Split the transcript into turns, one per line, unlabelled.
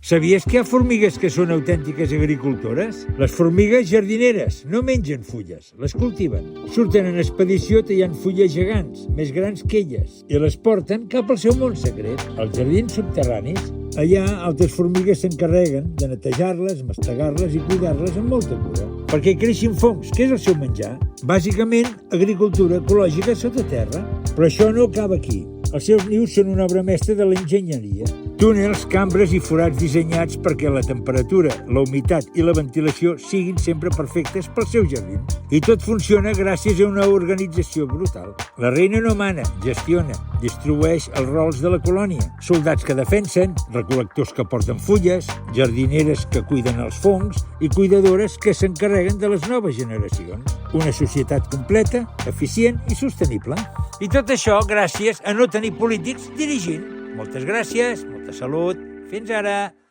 Sabies que hi ha formigues que són autèntiques agricultores? Les formigues jardineres no mengen fulles, les cultiven. Surten en expedició tallant fulles gegants, més grans que elles, i les porten cap al seu món secret, als jardins subterranis. Allà, altres formigues s'encarreguen de netejar-les, mastegar-les i cuidar-les amb molta cura. Perquè creixin fongs, que és el seu menjar. Bàsicament, agricultura ecològica sota terra. Però això no acaba aquí. Els seus nius són una obra mestra de l'enginyeria. Túnels, cambres i forats dissenyats perquè la temperatura, la humitat i la ventilació siguin sempre perfectes pels seus jardins. I tot funciona gràcies a una organització brutal. La reina no mana, gestiona, distribueix els rols de la colònia. Soldats que defensen, recol·lectors que porten fulles, jardineres que cuiden els fongs i cuidadores que s'encarreguen de les noves generacions. Una societat completa, eficient i sostenible. I tot això gràcies a no tenir polítics dirigint. Moltes gràcies, molta salut. Fins ara!